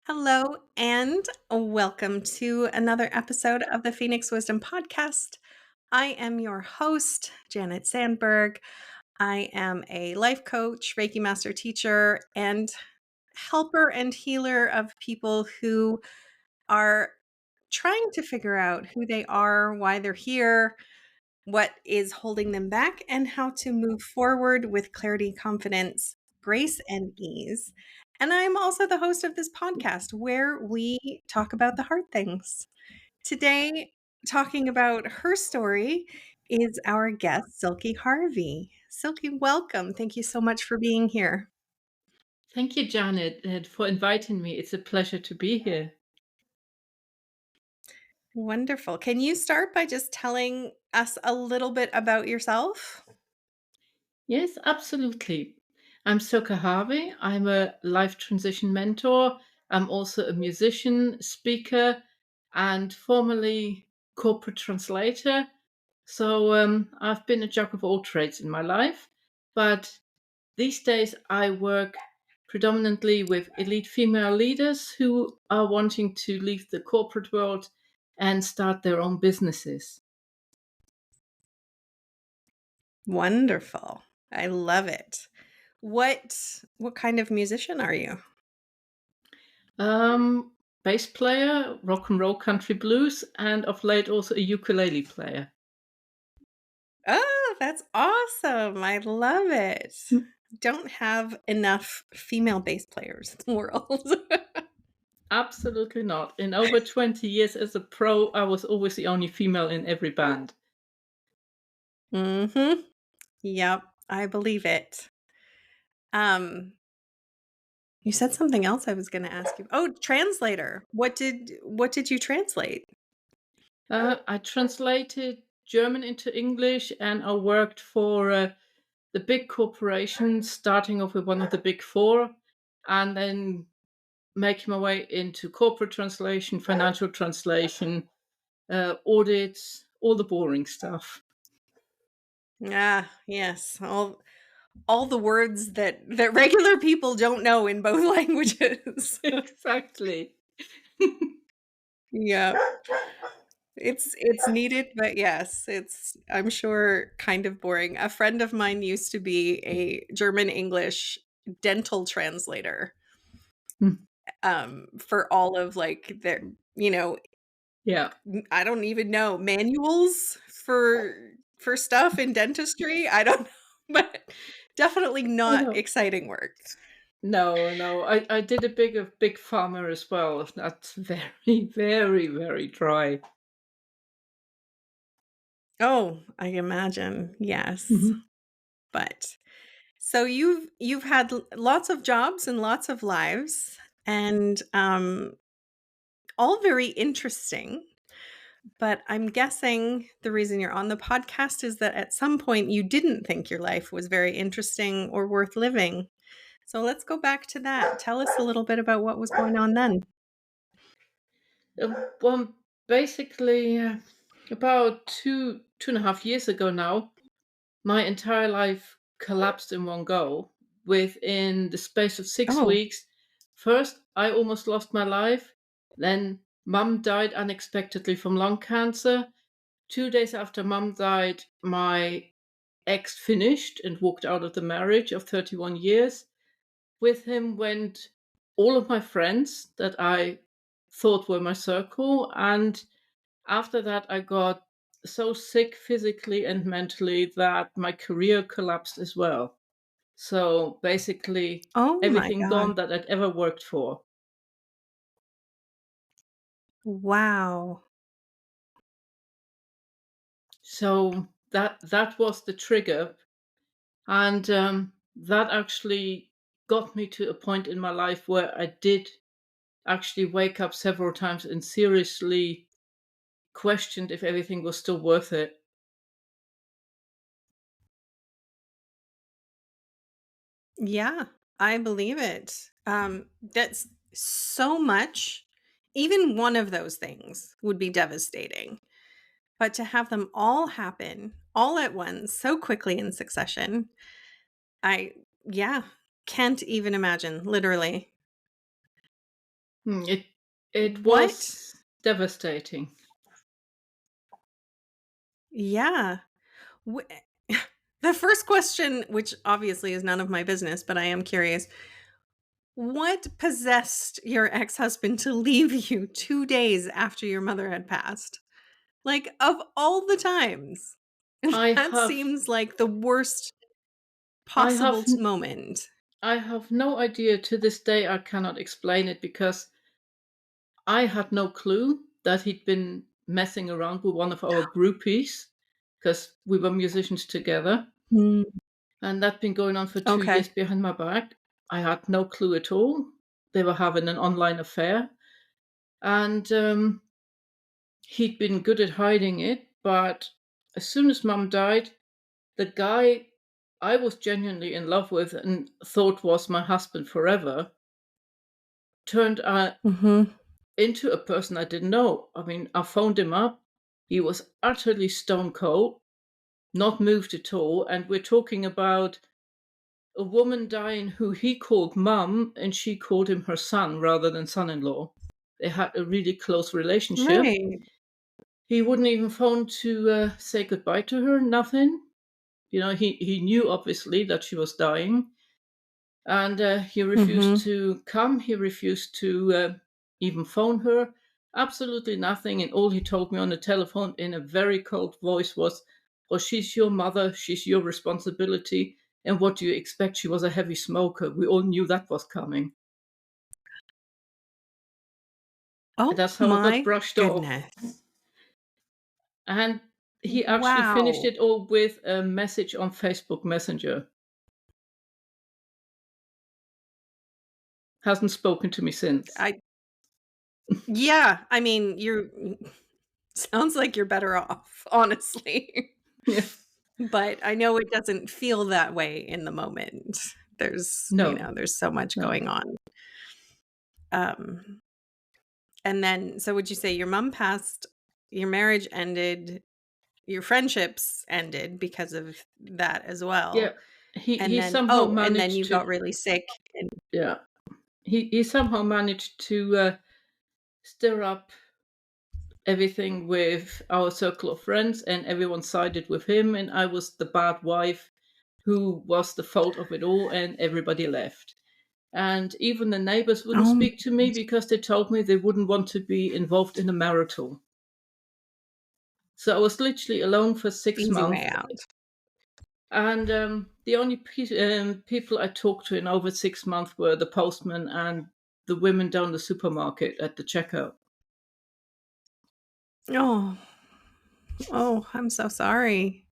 Hello, and welcome to another episode of the Phoenix Wisdom Podcast. I am your host, Janet Sandberg. I am a life coach, Reiki master teacher, and helper and healer of people who are trying to figure out who they are, why they're here, what is holding them back, and how to move forward with clarity, confidence, grace, and ease. And I'm also the host of this podcast where we talk about the hard things. Today, talking about her story is our guest, Silke Harvey. Silke, welcome. Thank you so much for being here. Thank you, Janet, for inviting me. It's a pleasure to be here. Wonderful. Can you start by just telling us a little bit about yourself? Yes, absolutely. I'm Silke Harvey. I'm a life transition mentor. I'm also a musician, speaker, and formerly corporate translator. So I've been a jack of all trades in my life. But these days, I work predominantly with elite female leaders who are wanting to leave the corporate world and start their own businesses. Wonderful. I love it. What kind of musician are you? Bass player, rock and roll country blues, and of late also a ukulele player. Oh, that's awesome. I love it. Mm, Don't have enough female bass players in the world. Absolutely not. In over 20 years as a pro, I was always the only female in every band. Mhm. Yep, I believe it. Um, you said something else I was gonna ask you. Oh, translator. What did you translate? I translated German into English and I worked for the big corporations, starting off with one of the big four, and then making my way into corporate translation, financial translation, audits, all the boring stuff. Ah, yes. All the words that regular people don't know in both languages. Exactly. Yeah. It's needed, but yes, it's I'm sure kind of boring. A friend of mine used to be a German English dental translator, Mm, for all of like their, you know, yeah. I don't even know, manuals for stuff in dentistry. I don't know, but definitely Oh, not no. exciting work. No, no. I did a big farmer as well. That's very, very, very dry. Oh, I imagine. Yes. Mhm. But so you've had lots of jobs and lots of lives and all very interesting. But I'm guessing the reason you're on the podcast is that at some point you didn't think your life was very interesting or worth living. So let's go back to that. Tell us a little bit about what was going on then. Well, basically, about two and a half years ago now, my entire life collapsed in one go. Within the space of six Oh, weeks, first I almost lost my life. Then mum died unexpectedly from lung cancer. 2 days after mum died, my ex finished and walked out of the marriage of 31 years. With him went all of my friends that I thought were my circle. And after that, I got so sick physically and mentally that my career collapsed as well. So basically, oh my everything God. gone that I'd ever worked for. Wow. So that was the trigger. And that actually got me to a point in my life where I did actually wake up several times and seriously questioned if everything was still worth it. Yeah, I believe it. That's so much. Even one of those things would be devastating. But to have them all happen all at once so quickly in succession, I, yeah, can't even imagine, literally. It What? was devastating. Yeah. Wh- the first question, which obviously is none of my business, but I am curious, what possessed your ex-husband to leave you 2 days after your mother had passed? Like, of all the times, I that have seems like the worst I possible have t moment. I have no idea. To this day, I cannot explain it because I had no clue that he'd been messing around with one of our groupies because we were musicians together, Mm, and that'd been going on for 2 years okay. behind my back. I had no clue at all. They were having an online affair, and, he'd been good at hiding it, but as soon as mum died, the guy I was genuinely in love with and thought was my husband forever turned, Mhm. into a person I didn't know. I mean, I phoned him up. He was utterly stone cold, not moved at all. And we're talking about a woman dying who he called mum and she called him her son rather than son in law. They had a really close relationship. Right. He wouldn't even phone to say goodbye to her, nothing. He knew obviously that she was dying. And he refused Mhm. to come. He refused to even phone her. Absolutely nothing. And all he told me on the telephone in a very cold voice was, "Well, she's your mother. She's your responsibility. And what do you expect? She was a heavy smoker. We all knew that was coming." And Oh that's how I got my brushed off. goodness. And he actually finished Wow. it all with a message on Facebook Messenger. Hasn't spoken to me since. I Yeah, I mean, you're sounds like you're better off, honestly. Yeah. But I know it doesn't feel that way in the moment. No, There's so much no. going on. Um, and then so would you say your mom passed, your marriage ended, your friendships ended because of that as Yeah. well, and He then somehow oh, and then you managed to got really sick and yeah. He somehow managed to stir up everything with our circle of friends, and everyone sided with him, and I was the bad wife who was the fault of it all, and everybody left. And even the neighbors wouldn't oh, speak to me because they told me they wouldn't want to be involved in a marital. So I was literally alone for 6 easy way months. out. And the only people I talked to in over 6 months were the postman and the women down the supermarket at the checkout. Oh, oh, I'm so sorry.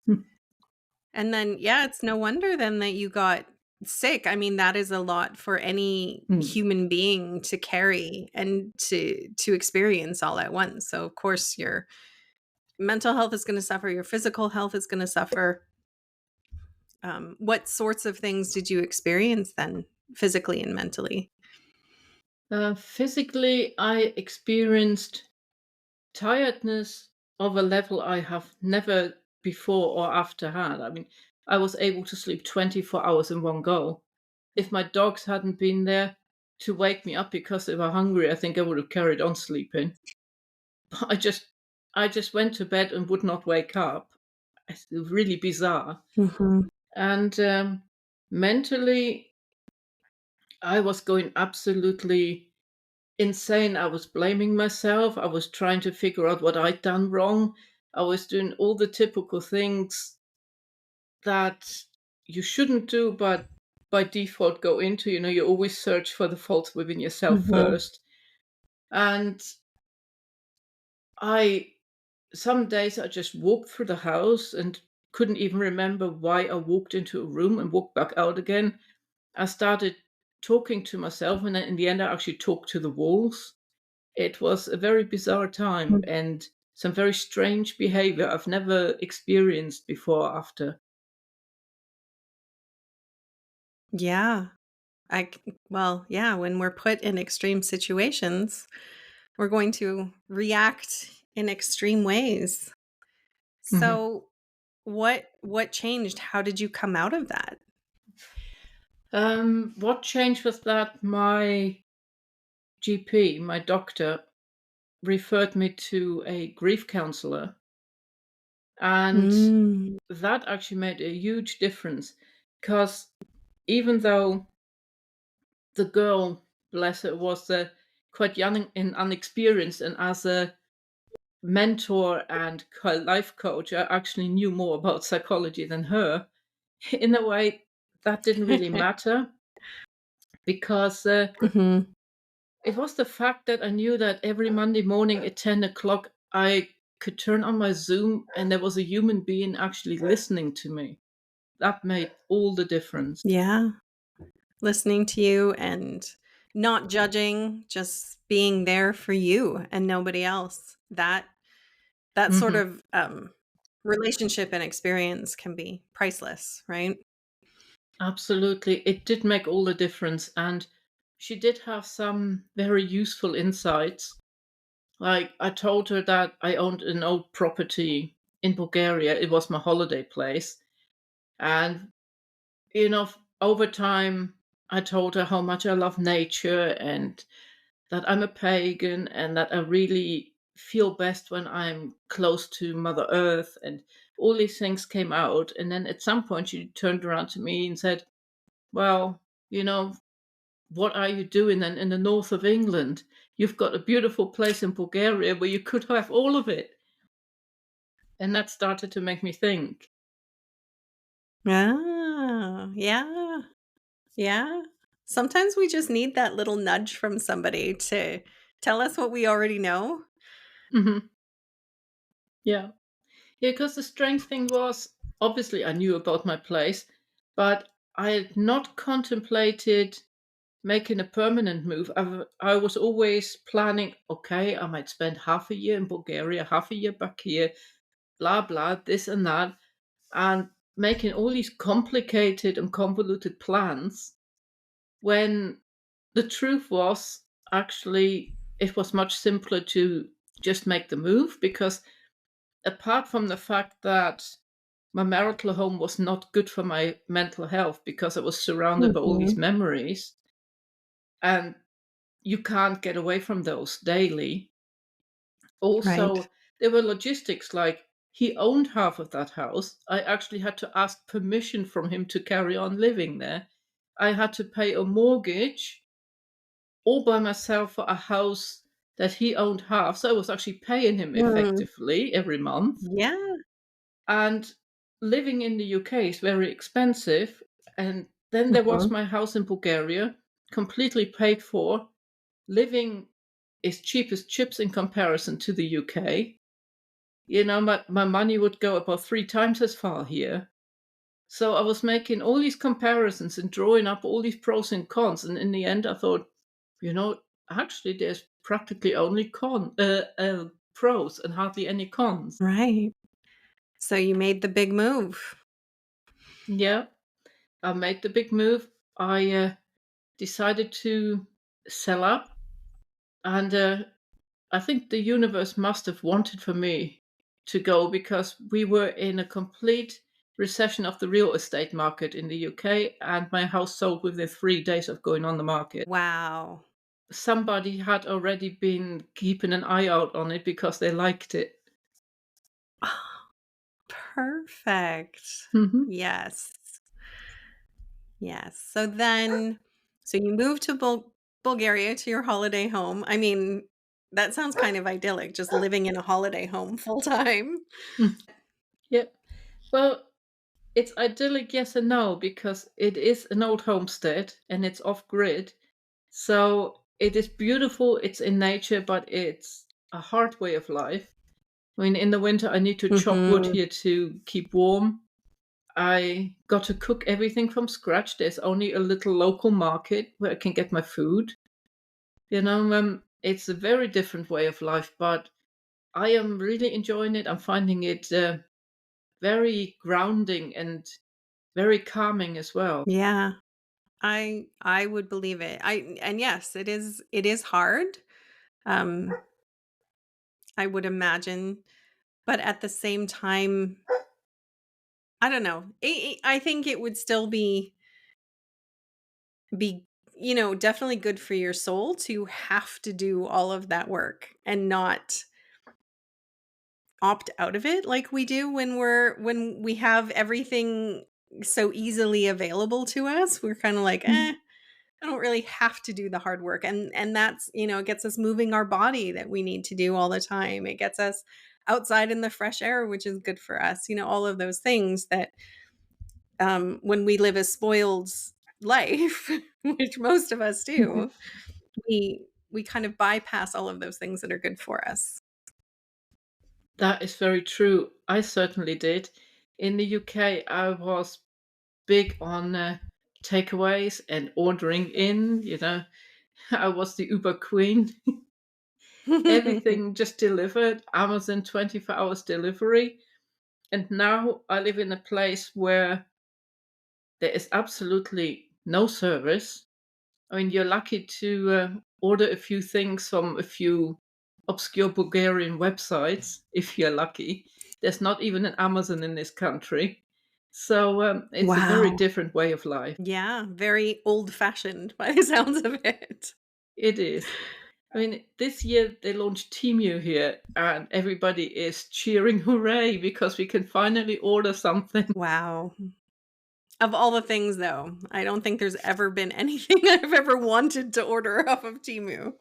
And then, yeah, it's no wonder then that you got sick. I mean, that is a lot for any Hmm. human being to carry and to experience all at once. So, of course, your mental health is going to suffer, your physical health is going to suffer. What sorts of things did you experience then, physically and mentally? Physically, I experienced tiredness of a level I have never before or after had. I mean, I was able to sleep 24 hours in one go. If my dogs hadn't been there to wake me up because they were hungry, I think I would have carried on sleeping. I just I just went to bed and would not wake up. It's really bizarre. Mhm. And mentally, I was going absolutely insane. I was blaming myself. I was trying to figure out what I'd done wrong. I was doing all the typical things that you shouldn't do, but by default go into. You always search for the faults within yourself Mhm. first. And I some days I just walked through the house and couldn't even remember why I walked into a room and walked back out again. I started talking to myself, and then in the end, I actually talked to the walls. It was a very bizarre time Mm. and some very strange behavior I've never experienced before or after. Yeah. Well, yeah, when we're put in extreme situations, we're going to react in extreme ways. Mhm. So, what changed? How did you come out of that? What changed was that my GP, my doctor, referred me to a grief counselor, and Mm. that actually made a huge difference because even though the girl, bless her, was quite young and unexperienced, and as a mentor and life coach, I actually knew more about psychology than her. In a way, that didn't really matter because Mhm. it was the fact that I knew that every Monday morning at 10 o'clock, I could turn on my Zoom and there was a human being actually listening to me. That made all the difference. Yeah. Listening to you and not judging, just being there for you and nobody else. That sort Hmm. of, relationship and experience can be priceless, right? Absolutely. It did make all the difference. And she did have some very useful insights. Like, I told her that I owned an old property in Bulgaria. It was my holiday place. And, over time, I told her how much I love nature and that I'm a pagan and that I really feel best when I'm close to Mother Earth. And all these things came out. And then at some point, she turned around to me and said, well, you know, what are you doing then in the north of England? You've got a beautiful place in Bulgaria where you could have all of it. And that started to make me think. Ah, yeah, yeah. Sometimes we just need that little nudge from somebody to tell us what we already know. Hmm. Yeah. Yeah, because the strange thing was, obviously, I knew about my place, but I had not contemplated making a permanent move. I was always planning, okay, I might spend half a year in Bulgaria, half a year back here, blah, blah, this and that, and making all these complicated and convoluted plans when the truth was actually it was much simpler to just make the move because apart from the fact that my marital home was not good for my mental health because I was surrounded by all these Mhm. memories and you can't get away from those daily. Right. Also, there were logistics like he owned half of that house. I actually had to ask permission from him to carry on living there. I had to pay a mortgage all by myself for a house that he owned half. So I was actually paying him Mm. effectively every month. Yeah. And living in the UK is very expensive. And then there was Mhm. my house in Bulgaria, completely paid for. Living is cheap as chips in comparison to the UK. My money would go about 3 times as far here. So I was making all these comparisons and drawing up all these pros and cons. And in the end, I thought, you know, actually, there's practically only pros and hardly any cons. Right. So you made the big move. Yeah, I made the big move. I decided to sell up, and I think the universe must have wanted for me to go because we were in a complete recession of the real estate market in the UK, and my house sold within 3 days of going on the market. Wow. Somebody had already been keeping an eye out on it because they liked it. Perfect. Hmm. Yes. Yes. So you moved to Bulgaria to your holiday home. I mean, that sounds kind of idyllic, just living in a holiday home full time. Yeah. Well, it's idyllic, yes and no, because it is an old homestead and it's off grid. So it is beautiful, it's in nature, but it's a hard way of life. I mean, in the winter, I need to chop wood Mhm. here to keep warm. I got to cook everything from scratch. There's only a little local market where I can get my food. It's a very different way of life, but I am really enjoying it. I'm finding it very grounding and very calming as well. Yeah. I would believe it. I and yes, it is hard. Um I would imagine, but at the same time, I don't know. I think it would still be definitely good for your soul to have to do all of that work and not opt out of it like we do when we have everything so easily available to us. We're kind of like, I don't really have to do the hard work. And that's, it gets us moving our body that we need to do all the time. It gets us outside in the fresh air, which is good for us. All of those things that when we live a spoiled life, which most of us do, we kind of bypass all of those things that are good for us. That is very true. I certainly did. In the UK, I was big on takeaways and ordering in, I was the Uber queen. Everything just delivered, Amazon 24 hours delivery. And now I live in a place where there is absolutely no service. I mean, you're lucky to order a few things from a few obscure Bulgarian websites, if you're lucky. There's not even an Amazon in this country. So it's a very Wow. different way of life. Yeah, very old-fashioned by the sounds of it. It is. I mean, this year they launched Temu here, and everybody is cheering hooray because we can finally order something. Wow. Of all the things, though, I don't think there's ever been anything I've ever wanted to order off of Temu.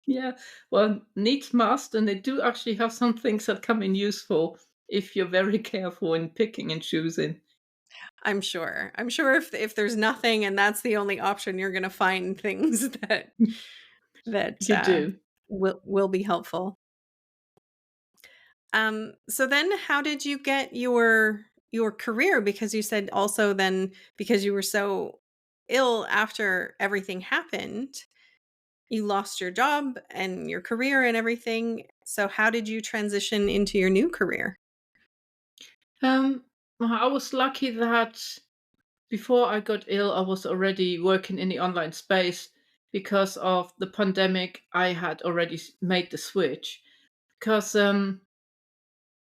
Yeah, well, needs must, and they do actually have some things that come in useful if you're very careful in picking and choosing. I'm sure. I'm sure if there's nothing and that's the only option, you're gonna find things that You do. will be helpful. So then how did you get your career? Because you said also then because you were so ill after everything happened, you lost your job and your career and everything. So how did you transition into your new career? Um, well, I was lucky that before I got ill, I was already working in the online space. Because of the pandemic, I had already made the switch. Because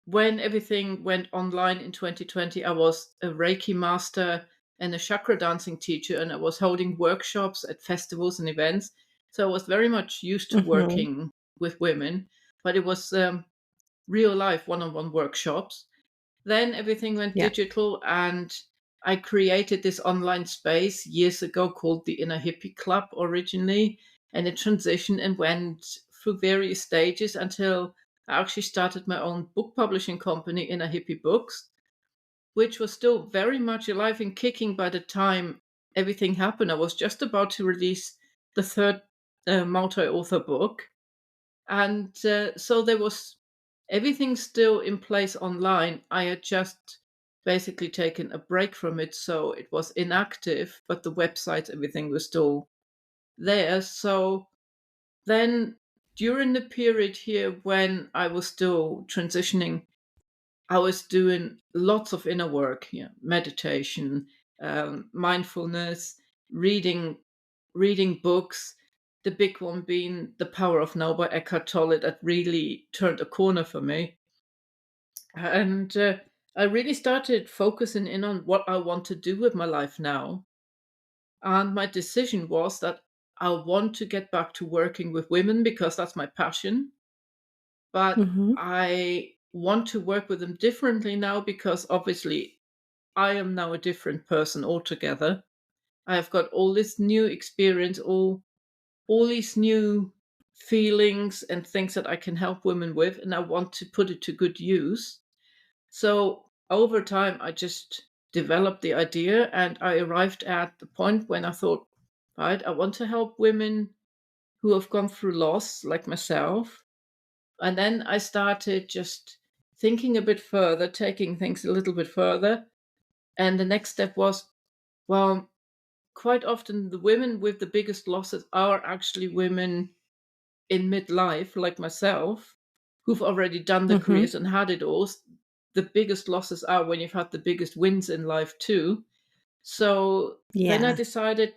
when everything went online in 2020, I was a Reiki master and a chakra dancing teacher, and I was holding workshops at festivals and events. So I was very much used to Mhm. working with women, but it was real life one on one workshops. Then everything went Yeah. digital, and I created this online space years ago called the Inner Hippie Club originally. And it transitioned and went through various stages until I actually started my own book publishing company, Inner Hippie Books, which was still very much alive and kicking by the time everything happened. I was just about to release the third multi author book. And so there was everything still in place online. I had just basically taken a break from it, so it was inactive, but the website, everything was still there. So then during the period here when I was still transitioning, I was doing lots of inner work, meditation, mindfulness, reading, reading books. The big one being The Power of Now by Eckhart Tolle, that really turned a corner for me. And I really started focusing in on what I want to do with my life now. And my decision was that I want to get back to working with women because that's my passion. But Mhm. I want to work with them differently now because obviously I am now a different person altogether. I've got all this new experience, all these new feelings and things that I can help women with, and I want to put it to good use. So over time, I just developed the idea, and I arrived at the point when I thought, right, I want to help women who have gone through loss, like myself. And then I started just thinking a bit further, taking things a little bit further. And the next step was, well, quite often the women with the biggest losses are actually women in midlife, like myself, who've already done the Mhm. careers and had it all. The biggest losses are when you've had the biggest wins in life too. So then I Yeah. decided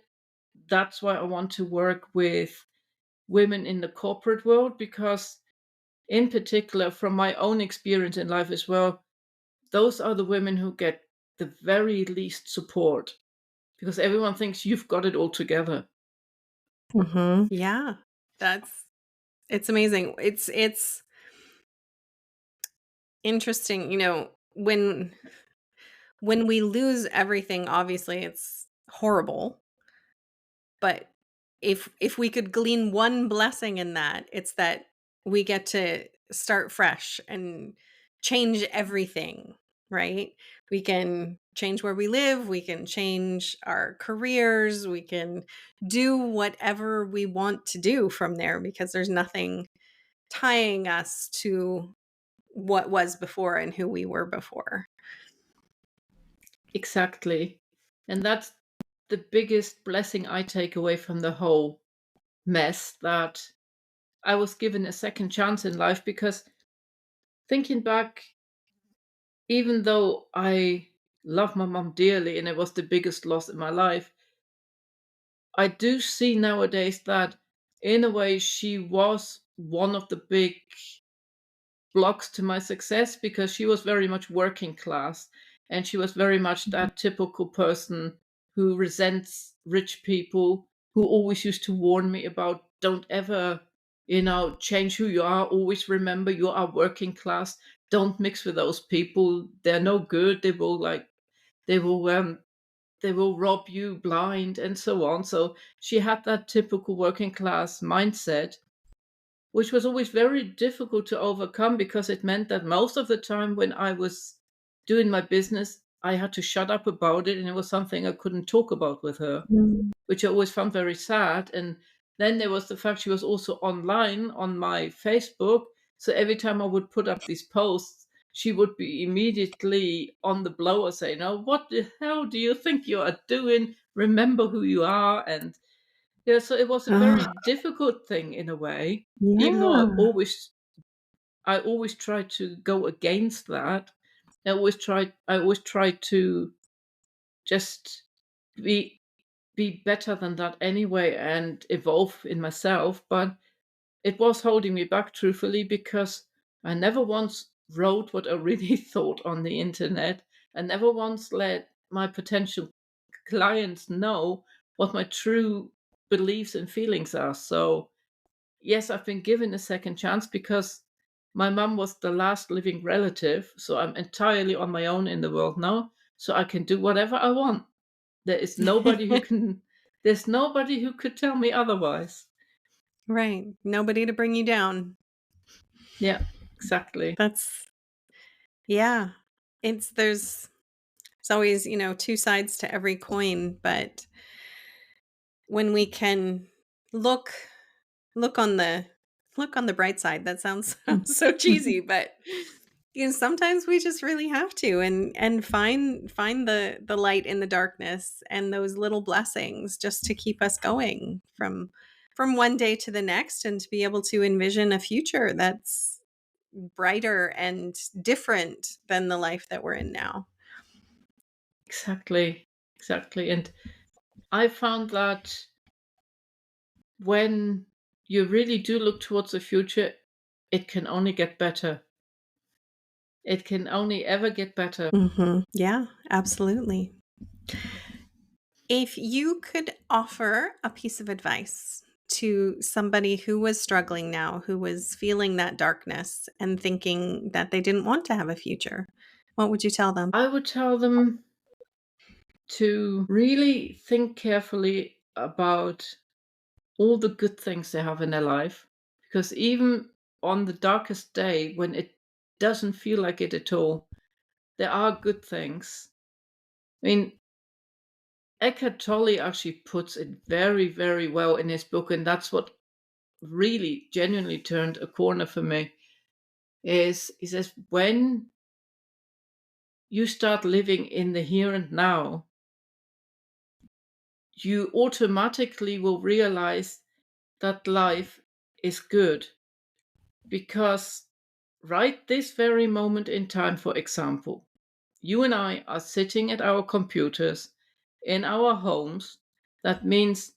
that's why I want to work with women in the corporate world because, in particular, from my own experience in life as well, those are the women who get the very least support because everyone thinks you've got it all together. Yeah. That's it's amazing. It's interesting, when we lose everything, obviously it's horrible, but if we could glean one blessing in that, it's that we get to start fresh and change everything, right? We can change where we live, we can change our careers, we can do whatever we want to do from there because there's nothing tying us to what was before and who we were before. Exactly. And that's the biggest blessing I take away from the whole mess, that I was given a second chance in life. Because thinking back, even though I love my mom dearly and it was the biggest loss in my life, I do see nowadays that in a way she was one of the big blocks to my success, because she was very much working class, and she was very much that typical person who resents rich people, who always used to warn me about, don't ever, change who you are, always remember you are working class, don't mix with those people, they're no good, they will they will rob you blind, and so on. So she had that typical working class mindset, which was always very difficult to overcome, because it meant that most of the time when I was doing my business, I had to shut up about it, and it was something I couldn't talk about with her, Mm. which I always found very sad. And then there was the fact she was also online on my Facebook. So every time I would put up these posts, she would be immediately on the blower saying, "Oh, what the hell do you think you are doing? Remember who you are." And yeah, so it was a very Ah, difficult thing in a way, even though yeah. I always try to go against that. I always try to just be be better than that anyway, and evolve in myself. But it was holding me back, truthfully, because I never once wrote what I really thought on the internet. I never once let my potential clients know what my true beliefs and feelings are. So yes, I've been given a second chance, because my mum was the last living relative. So I'm entirely on my own in the world now. So I can do whatever I want. There is nobody who can, there's nobody who could tell me otherwise. Right. Nobody to bring you down. Yeah, exactly. That's yeah. There's always, two sides to every coin, but when we can look look on the look on the bright side, that sounds sounds so cheesy, but sometimes we just really have to and find the light in the darkness and those little blessings just to keep us going from one day to the next and to be able to envision a future that's brighter and different than the life that we're in now. Exactly. Exactly. And I found that when you really do look towards the future, it can only get better. It can only ever get better. Yeah, absolutely. If you could offer a piece of advice to somebody who was struggling now, who was feeling that darkness and thinking that they didn't want to have a future, what would you tell them? I would tell them to really think carefully about all the good things they have in their life. Because even on the darkest day, when it doesn't feel like it at all, there are good things. I mean, Eckhart Tolle actually puts it very, very well in his book, and that's what really genuinely turned a corner for me. Is he says, when you start living in the here and now, you automatically will realize that life is good. Because right this very moment in time, for example, you and I are sitting at our computers in our homes. That means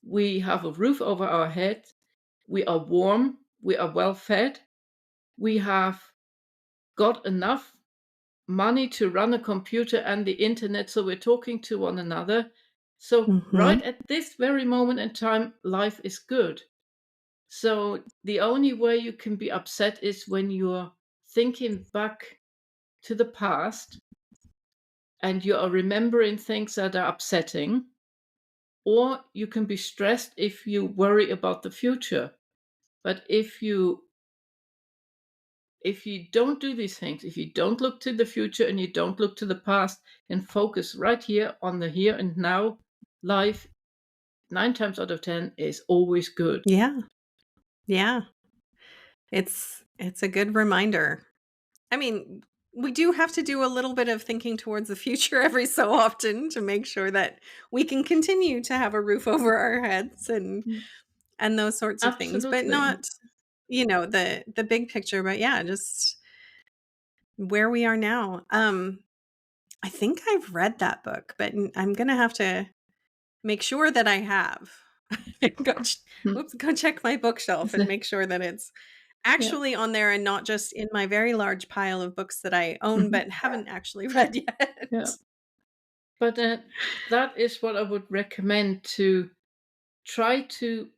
we have a roof over our head, we are warm, we are well fed, we have got enough money to run a computer and the internet, so we're talking to one another. So right Mhm. at this very moment in time, life is good. So the only way you can be upset is when you're thinking back to the past and you are remembering things that are upsetting, or you can be stressed if you worry about the future. But if you don't do these things, if you don't look to the future and you don't look to the past and focus right here on the here and now, life 9 times out of 10 is always good. Yeah. Yeah. It's a good reminder. I mean, we do have to do a little bit of thinking towards the future every so often to make sure that we can continue to have a roof over our heads Mm, and those sorts of things, but absolutely. not, the big picture, but yeah, just where we are now. I think I've read that book, but I'm gonna have to make sure that I have. Go ch Mm. Oops, go check my bookshelf and make sure that it's Yeah. actually on there and not just in my very large pile of books that I own Mhm. but haven't actually read yet. Yeah. But that is what I would recommend, to try to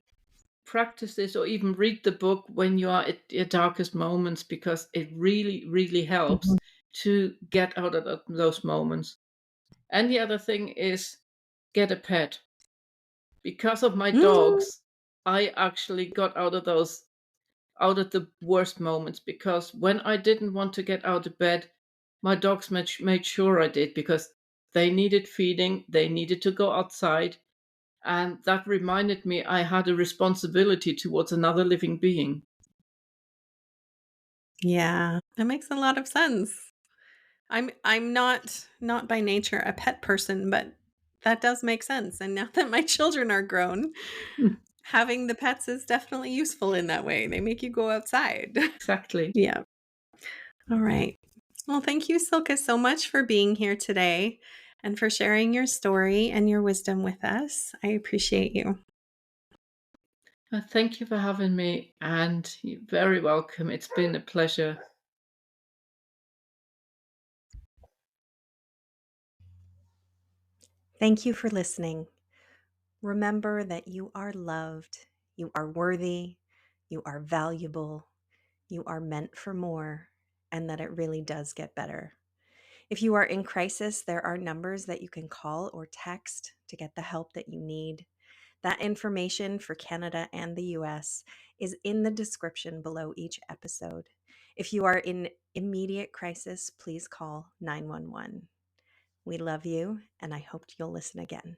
practice this or even read the book when you are at your darkest moments, because it really, really helps Mhm. to get out of those moments. And the other thing is, get a pet. Because of my Mm, dogs, I actually got out of the worst moments, because when I didn't want to get out of bed, my dogs made sure I did, because they needed feeding, they needed to go outside, and that reminded me I had a responsibility towards another living being. yeah, that makes a lot of sense. I'm not by nature a pet person, but that does make sense, and now that my children are grown, Mm, having the pets is definitely useful in that way. They make you go outside. exactly. Yeah. All right. Well, thank you, Silke, so much for being here today and for sharing your story and your wisdom with us. I appreciate you. Thank you for having me, and you're very welcome. It's been a pleasure. Thank you for listening. Remember that you are loved, you are worthy, you are valuable, you are meant for more, and that it really does get better. If you are in crisis, there are numbers that you can call or text to get the help that you need. That information for Canada and the US is in the description below each episode. If you are in immediate crisis, please call 911. We love you, and I hope you'll listen again.